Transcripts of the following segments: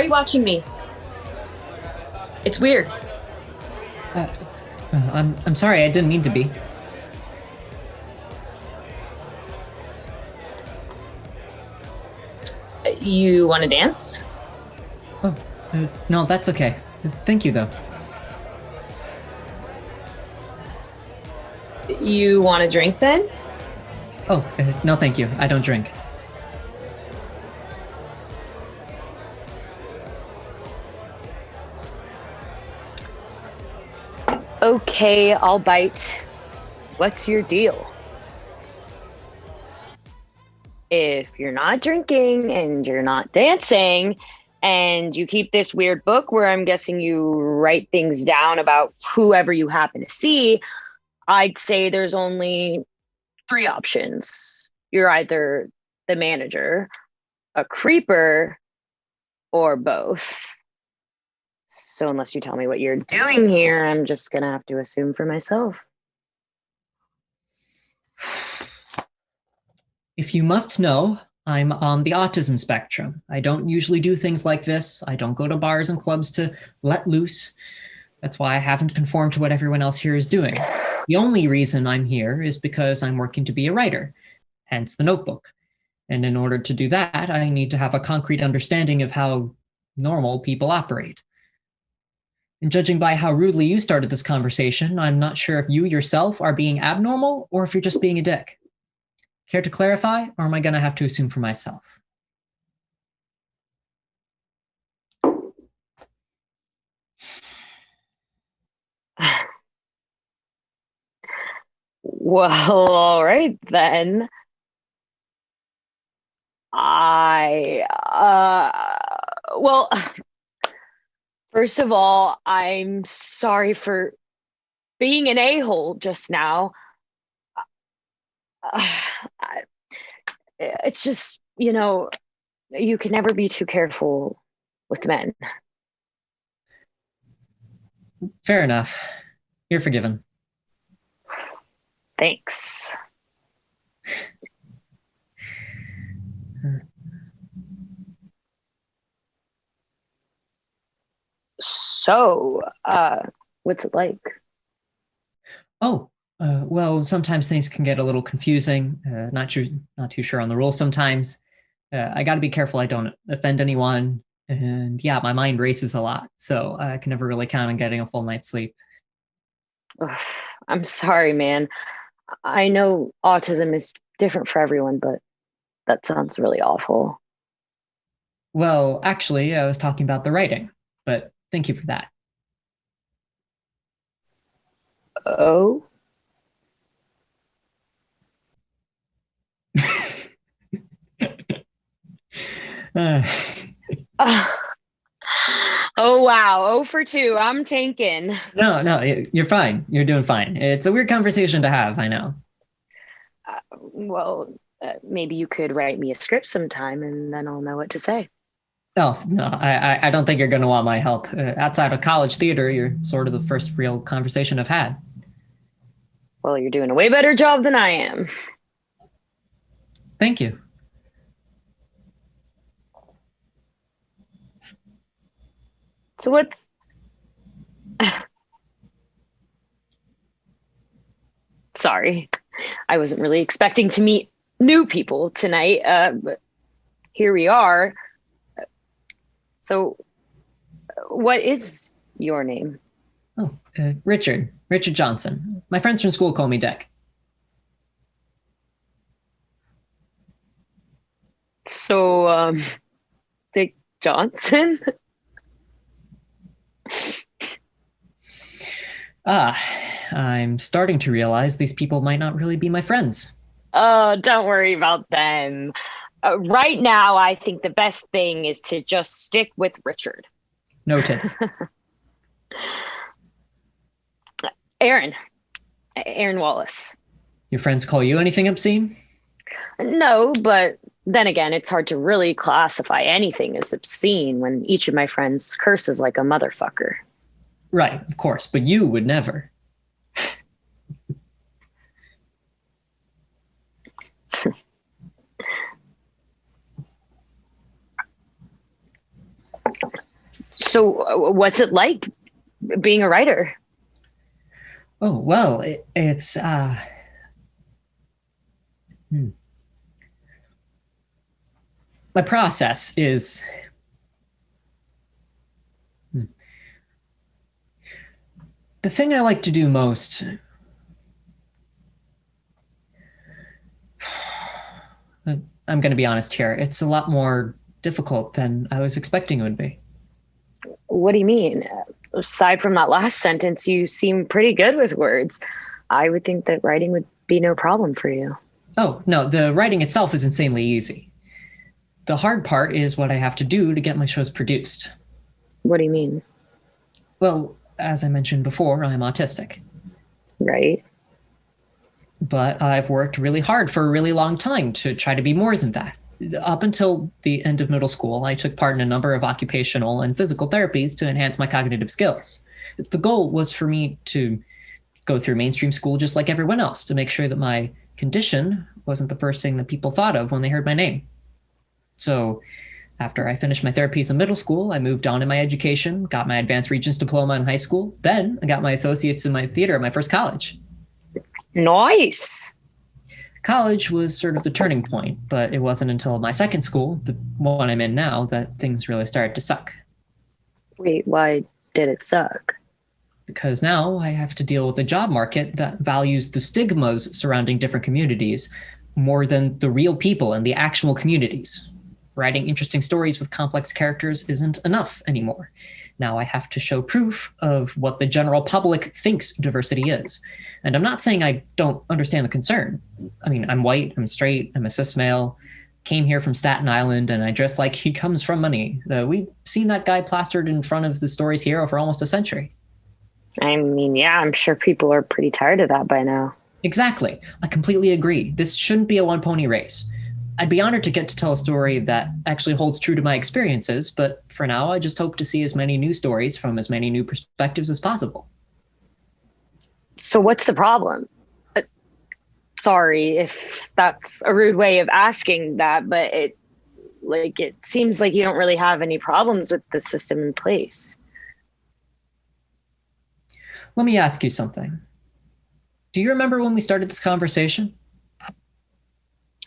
are you watching me? It's weird. Uh, I'm sorry, I didn't mean to be. You want to dance? Oh, no, that's okay. Thank you, though. You want to drink then? Oh, no, thank you. I don't drink. Okay, I'll bite. What's your deal? If you're not drinking and you're not dancing and you keep this weird book where I'm guessing you write things down about whoever you happen to see, I'd say there's only three options. You're either the manager, a creeper, or both. So unless you tell me what you're doing here, I'm just gonna have to assume for myself. If you must know, I'm on the autism spectrum. I don't usually do things like this. I don't go to bars and clubs to let loose. That's why I haven't conformed to what everyone else here is doing. The only reason I'm here is because I'm working to be a writer, hence the notebook. And in order to do that, I need to have a concrete understanding of how normal people operate. And judging by how rudely you started this conversation, I'm not sure if you yourself are being abnormal or if you're just being a dick. Care to clarify, or am I going to have to assume for myself? Well, all right then. I well, first of all, I'm sorry for being an a-hole just now. I- it's just, you can never be too careful with men. Fair enough. You're forgiven. Thanks. So, what's it like? Oh, well, sometimes things can get a little confusing. Not too sure on the rules sometimes. I got to be careful I don't offend anyone. And yeah, my mind races a lot, so I can never really count on getting a full night's sleep. Ugh, I'm sorry, man. I know autism is different for everyone, but that sounds really awful. Well, actually, I was talking about the writing, but thank you for that. Oh, Uh, oh wow, 0 for 2. I'm tanking. no, you're fine. You're doing fine. It's a weird conversation to have, I know. Well, maybe you could write me a script sometime and then I'll know what to say. Oh, no, I don't think you're going to want my help. Outside of college theater, you're sort of the first real conversation I've had. Well, you're doing a way better job than I am. Thank you. So what's sorry. I wasn't really expecting to meet new people tonight, but here we are. So, what is your name? Oh, Richard Johnson. My friends from school call me Deck. So, Dick Johnson? Ah, I'm starting to realize these people might not really be my friends. Oh, don't worry about them. Right now, I think the best thing is to just stick with Richard. Noted. Aaron. Aaron Wallace. Your friends call you anything obscene? No, but then again, it's hard to really classify anything as obscene when each of my friends curses like a motherfucker. Right, of course, but you would never. So, what's it like being a writer? Oh, well, it's my process is the thing I like to do most. I'm going to be honest here. It's a lot more difficult than I was expecting it would be. What do you mean? Aside from that last sentence, you seem pretty good with words. I would think that writing would be no problem for you. Oh, no, the writing itself is insanely easy. The hard part is what I have to do to get my shows produced. What do you mean? Well, as I mentioned before, I'm autistic. Right. But I've worked really hard for a really long time to try to be more than that. Up until the end of middle school, I took part in a number of occupational and physical therapies to enhance my cognitive skills. The goal was for me to go through mainstream school just like everyone else, to make sure that my condition wasn't the first thing that people thought of when they heard my name. So after I finished my therapies in middle school, I moved on in my education, got my advanced regents diploma in high school. Then I got my associates in my theater at my first college. Nice. College was sort of the turning point, but it wasn't until my second school, the one I'm in now, that things really started to suck. Wait, why did it suck? Because now I have to deal with a job market that values the stigmas surrounding different communities more than the real people and the actual communities. Writing interesting stories with complex characters isn't enough anymore. Now I have to show proof of what the general public thinks diversity is. And I'm not saying I don't understand the concern. I mean, I'm white, I'm straight, I'm a cis male, came here from Staten Island, and I dress like he comes from money. We've seen that guy plastered in front of the story's hero for almost a century. I mean, yeah, I'm sure people are pretty tired of that by now. Exactly. I completely agree. This shouldn't be a one-pony race. I'd be honored to get to tell a story that actually holds true to my experiences, but for now, I just hope to see as many new stories from as many new perspectives as possible. So what's the problem? Sorry if that's a rude way of asking that, but it seems like you don't really have any problems with the system in place. Let me ask you something. Do you remember when we started this conversation?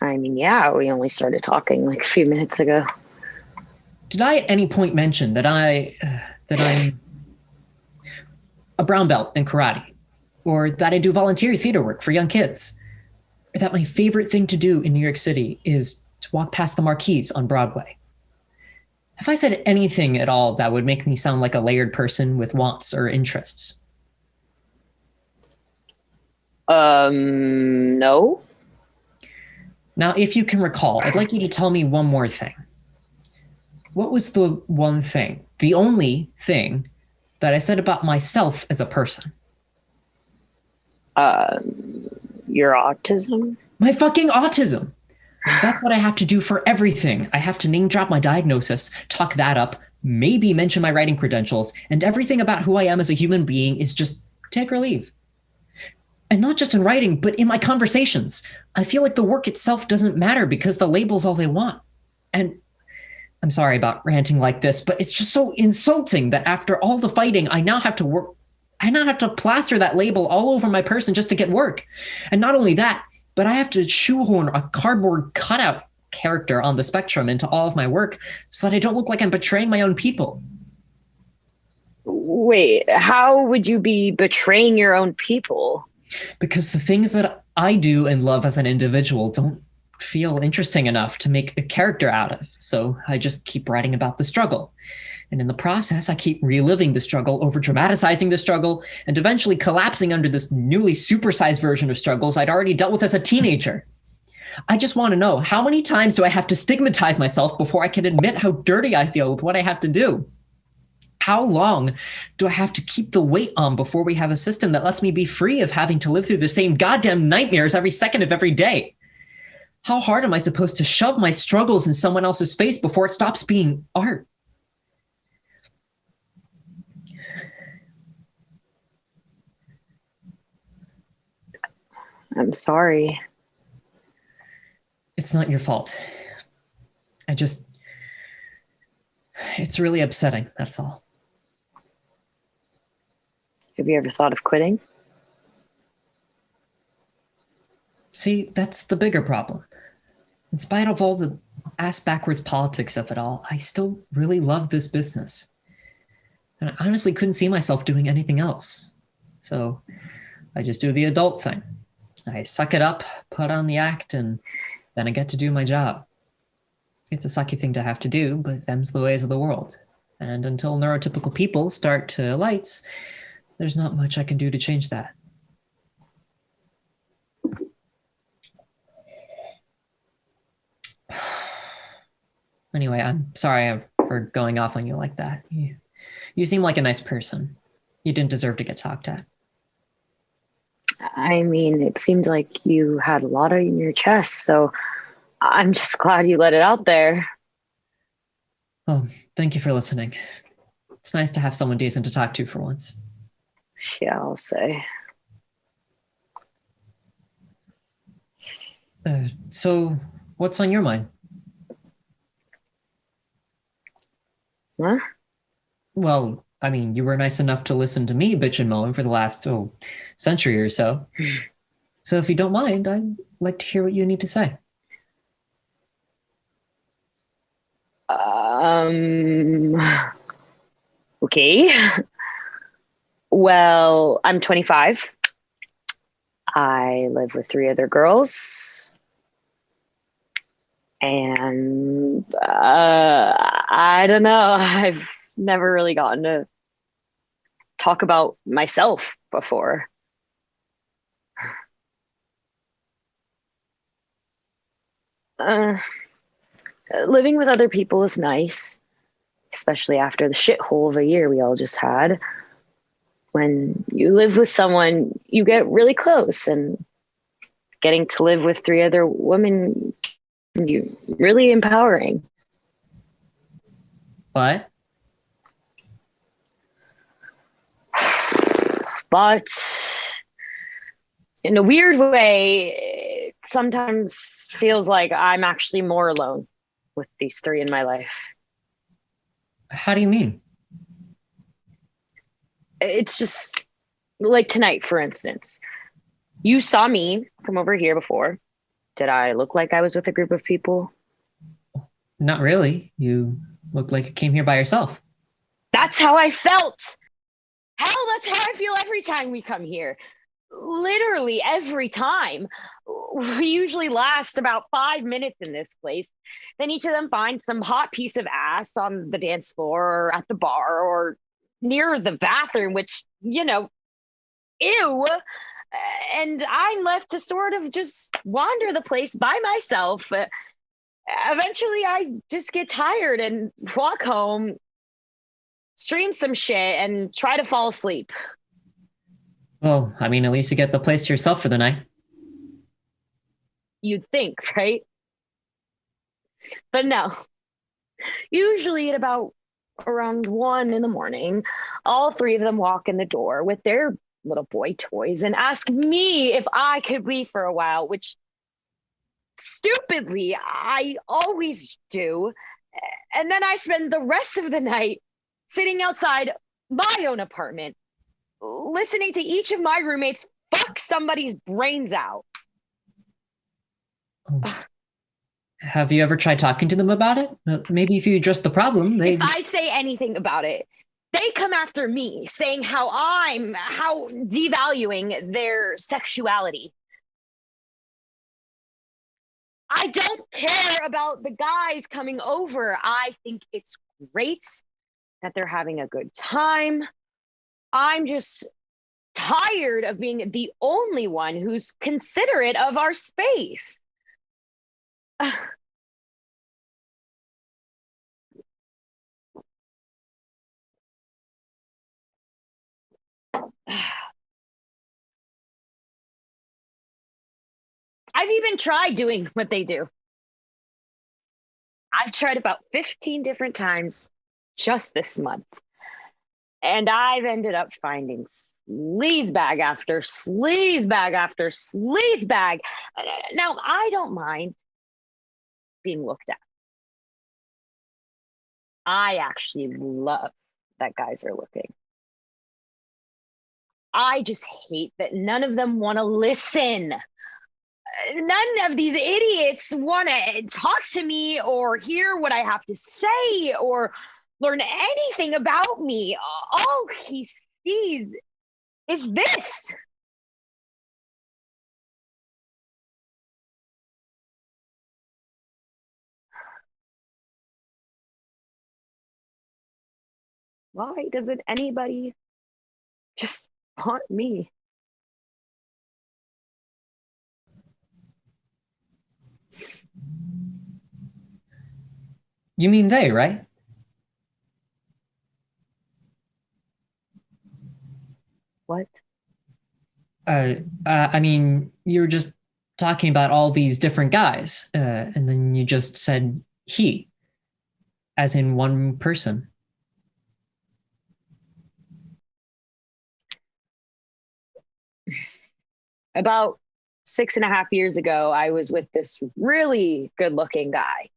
I mean, yeah, we only started talking like a few minutes ago. Did I at any point mention that I'm a brown belt in karate? Or that I do volunteer theater work for young kids? Or that my favorite thing to do in New York City is to walk past the marquees on Broadway? Have I said anything at all that would make me sound like a layered person with wants or interests? No. Now, if you can recall, I'd like you to tell me one more thing. What was the one thing, the only thing, that I said about myself as a person? Your autism? My fucking autism! That's what I have to do for everything. I have to name drop my diagnosis, talk that up, maybe mention my writing credentials, and everything about who I am as a human being is just take or leave. And not just in writing, but in my conversations. I feel like the work itself doesn't matter because the label's all they want. And I'm sorry about ranting like this, but it's just so insulting that after all the fighting, I now have to plaster that label all over my person just to get work. And not only that, but I have to shoehorn a cardboard cutout character on the spectrum into all of my work so that I don't look like I'm betraying my own people. Wait, how would you be betraying your own people? Because the things that I do and love as an individual don't feel interesting enough to make a character out of. So I just keep writing about the struggle. And in the process, I keep reliving the struggle, over dramatizing the struggle, and eventually collapsing under this newly supersized version of struggles I'd already dealt with as a teenager. I just want to know, how many times do I have to stigmatize myself before I can admit how dirty I feel with what I have to do? How long do I have to keep the weight on before we have a system that lets me be free of having to live through the same goddamn nightmares every second of every day? How hard am I supposed to shove my struggles in someone else's face before it stops being art? I'm sorry. It's not your fault. it's really upsetting, that's all. Have you ever thought of quitting? See, that's the bigger problem. In spite of all the ass-backwards politics of it all, I still really love this business. And I honestly couldn't see myself doing anything else. So I just do the adult thing. I suck it up, put on the act, and then I get to do my job. It's a sucky thing to have to do, but them's the ways of the world. And until neurotypical people start to lights, there's not much I can do to change that. Anyway, I'm sorry for going off on you like that. You seem like a nice person. You didn't deserve to get talked at. I mean, it seemed like you had a lot in your chest, so I'm just glad you let it out there. Well, thank you for listening. It's nice to have someone decent to talk to for once. Yeah, I'll say. So, what's on your mind? Huh? Well, I mean, you were nice enough to listen to me bitch and moan for the last, century or so. So if you don't mind, I'd like to hear what you need to say. Okay. Well, I'm 25. I live with 3 other girls. And I don't know. I've never really gotten to talk about myself before. Living with other people is nice, especially after the shithole of a year we all just had. When you live with someone, you get really close, and getting to live with 3 other women can be really empowering. But But in a weird way, it sometimes feels like I'm actually more alone with these 3 in my life. how do you mean? It's just like tonight, for instance. You saw me from over here before. Did I look like I was with a group of people? Not really. You look like you came here by yourself. That's how I felt. Hell, that's how I feel every time we come here. Literally every time. We usually last about 5 minutes in this place. Then each of them finds some hot piece of ass on the dance floor or at the bar or near the bathroom, which, ew. And I'm left to sort of just wander the place by myself. Eventually, I just get tired and walk home, stream some shit, and try to fall asleep. Well, I mean, at least you get the place to yourself for the night. You'd think, right? But no. Usually at about around 1 in the morning, all 3 of them walk in the door with their little boy toys and ask me if I could leave for a while, which stupidly I always do. And then I spend the rest of the night sitting outside my own apartment, listening to each of my roommates fuck somebody's brains out. Have you ever tried talking to them about it? Maybe if you address the problem, If I say anything about it, they come after me, saying how devaluing their sexuality. I don't care about the guys coming over. I think it's great that they're having a good time. I'm just tired of being the only one who's considerate of our space. I've even tried doing what they do. I've tried about 15 different times just this month. And I've ended up finding sleazebag after sleazebag after sleazebag. Now, I don't mind being looked at. I actually love that guys are looking. I just hate that none of them want to listen. None of these idiots want to talk to me or hear what I have to say or learn anything about me. All he sees is this. Why doesn't anybody just want me? You mean they, right? What? I mean, you were just talking about all these different guys, and then you just said he, as in one person. About 6.5 years ago, I was with this really good looking guy.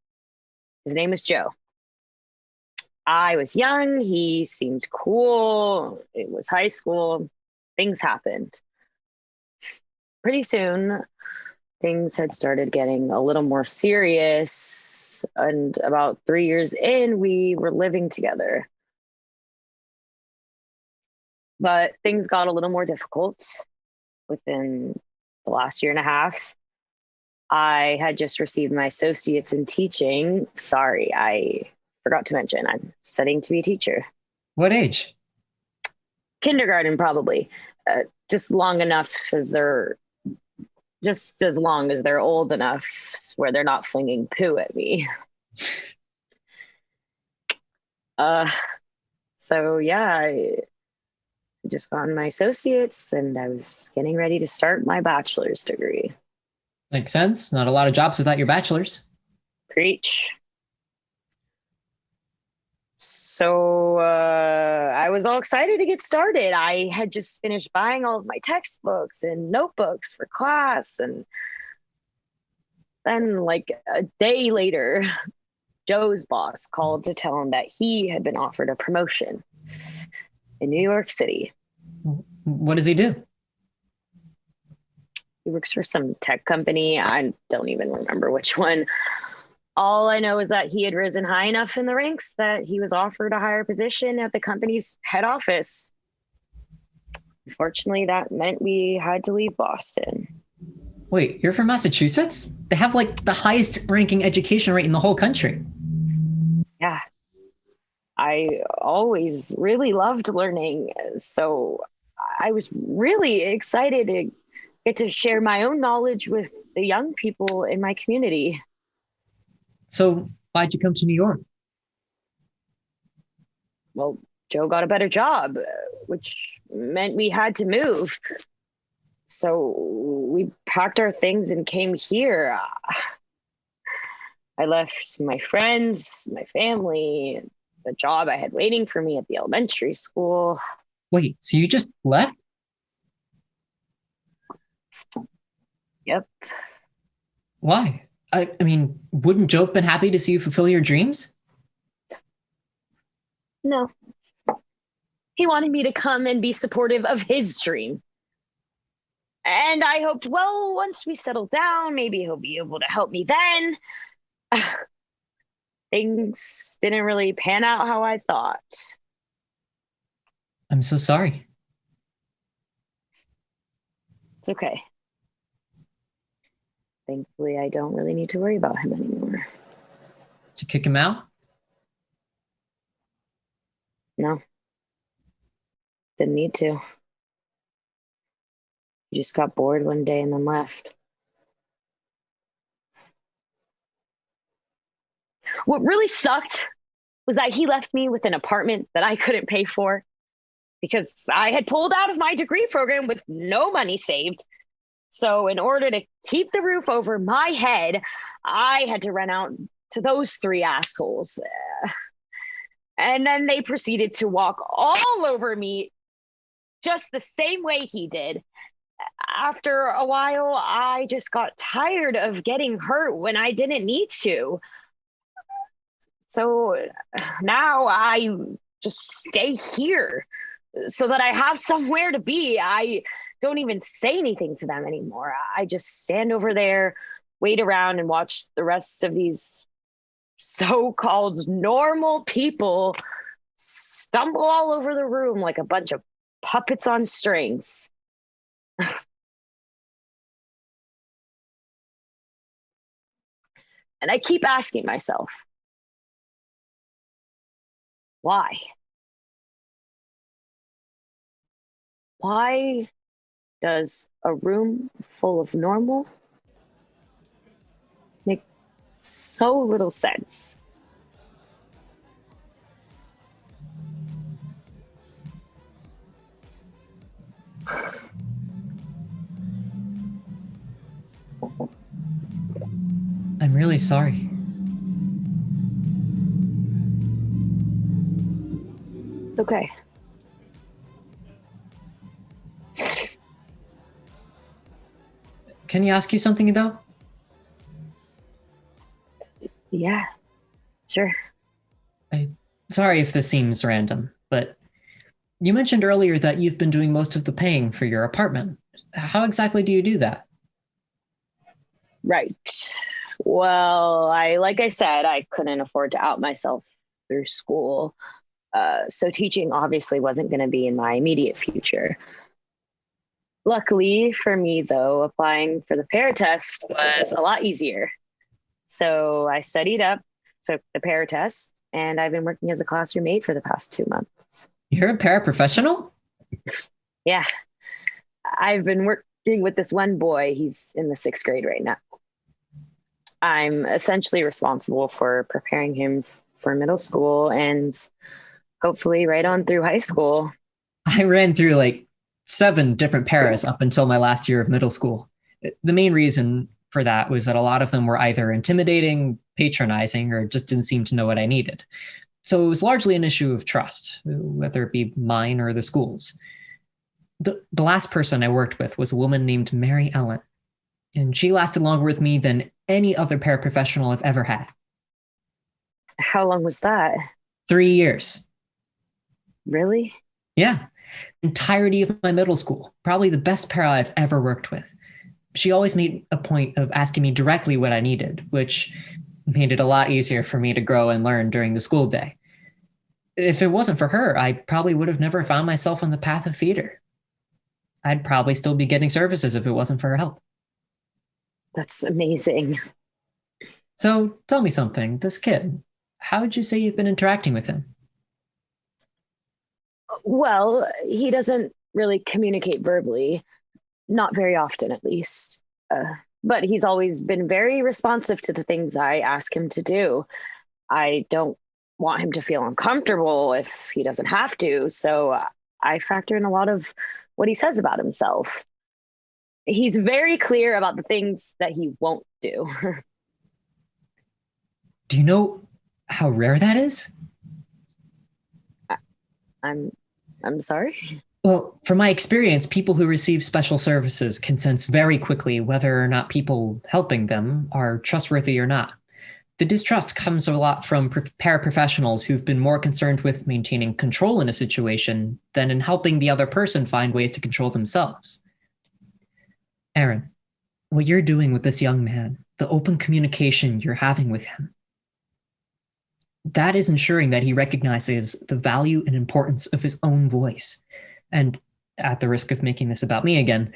His name is Joe. I was young. He seemed cool. It was high school. Things happened. Pretty soon, things had started getting a little more serious. And about 3 years in, we were living together. But things got a little more difficult within the last year and a half. I had just received my associates in teaching. Sorry, I forgot to mention I'm studying to be a teacher. What age? Kindergarten, probably. Just long enough as they're just as long as they're old enough where they're not flinging poo at me. So yeah, I just gotten my associates and I was getting ready to start my bachelor's degree. Makes sense. Not a lot of jobs without your bachelor's. Preach. So I was all excited to get started. I had just finished buying all of my textbooks and notebooks for class. And then, like a day later, Joe's boss called to tell him that he had been offered a promotion in New York City. What does he do? He works for some tech company. I don't even remember which one. All I know is that he had risen high enough in the ranks that he was offered a higher position at the company's head office. Unfortunately, that meant we had to leave Boston. Wait, you're from Massachusetts? They have like the highest ranking education rate in the whole country. Yeah. I always really loved learning. So I was really excited to get to share my own knowledge with the young people in my community. So why'd you come to New York? Well, Joe got a better job, which meant we had to move. So we packed our things and came here. I left my friends, my family, the job I had waiting for me at the elementary school. Wait, so you just left? Yep. Why? I mean, wouldn't Joe have been happy to see you fulfill your dreams? No. He wanted me to come and be supportive of his dream. And I hoped, well, once we settle down, maybe he'll be able to help me then. Things didn't really pan out how I thought. I'm so sorry. It's okay. Thankfully, I don't really need to worry about him anymore. Did you kick him out? No. Didn't need to. He just got bored one day and then left. What really sucked was that he left me with an apartment that I couldn't pay for because I had pulled out of my degree program with no money saved. So in order to keep the roof over my head, I had to rent out to those three assholes. And then they proceeded to walk all over me just the same way he did. After a while, I just got tired of getting hurt when I didn't need to. So now I just stay here so that I have somewhere to be. I don't even say anything to them anymore. I just stand over there, wait around, and watch the rest of these so-called normal people stumble all over the room like a bunch of puppets on strings. And I keep asking myself, why? Why does a room full of normal make so little sense? I'm really sorry. It's okay. Can you ask you something though? Yeah, sure. Sorry if this seems random, but you mentioned earlier that you've been doing most of the paying for your apartment. How exactly do you do that? Right. Well, like I said, I couldn't afford to out myself through school. So teaching obviously wasn't going to be in my immediate future. Luckily for me, though, applying for the pair test was a lot easier. So I studied up, took the pair test, and I've been working as a classroom aide for the past 2 months. You're a paraprofessional? Yeah, I've been working with this one boy. He's in the 6th grade right now. I'm essentially responsible for preparing him for middle school and hopefully right on through high school. I ran through like 7 different paras up until my last year of middle school. The main reason for that was that a lot of them were either intimidating, patronizing, or just didn't seem to know what I needed. So it was largely an issue of trust, whether it be mine or the school's. The last person I worked with was a woman named Mary Ellen, and she lasted longer with me than any other paraprofessional I've ever had. How long was that? 3 years. Really? Yeah. Entirety of my middle school. Probably the best para I've ever worked with. She always made a point of asking me directly what I needed, which made it a lot easier for me to grow and learn during the school day. If it wasn't for her, I probably would have never found myself on the path of theater. I'd probably still be getting services if it wasn't for her help. That's amazing. So tell me something, this kid, how would you say you've been interacting with him? Well, he doesn't really communicate verbally, not very often at least. But he's always been very responsive to the things I ask him to do. I don't want him to feel uncomfortable if he doesn't have to, so I factor in a lot of what he says about himself. He's very clear about the things that he won't do. Do you know how rare that is? I'm sorry? Well, from my experience, people who receive special services can sense very quickly whether or not people helping them are trustworthy or not. The distrust comes a lot from paraprofessionals who've been more concerned with maintaining control in a situation than in helping the other person find ways to control themselves. Aaron, what you're doing with this young man, the open communication you're having with him, that is ensuring that he recognizes the value and importance of his own voice. And at the risk of making this about me again,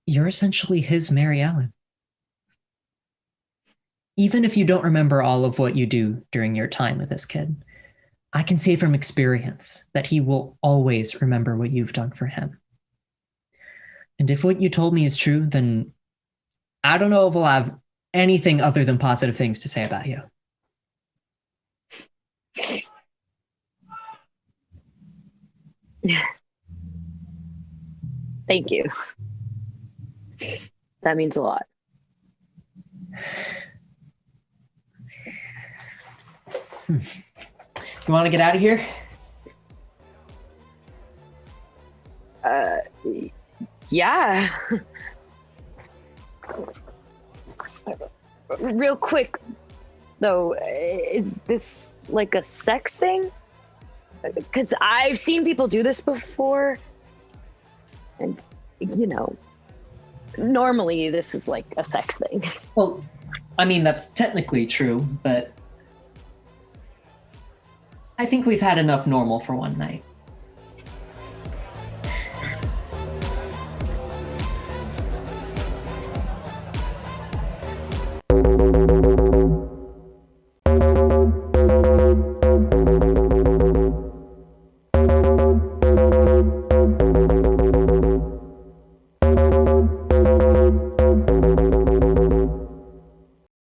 you're essentially his Mary Ellen. Even if you don't remember all of what you do during your time with this kid, I can say from experience that he will always remember what you've done for him. And if what you told me is true, then I don't know if we'll have anything other than positive things to say about you. Thank you. That means a lot. You want to get out of here? Yeah. Real quick, though. Is this like a sex thing? Because I've seen people do this before. And, normally this is like a sex thing. Well, I mean, that's technically true, but I think we've had enough normal for one night.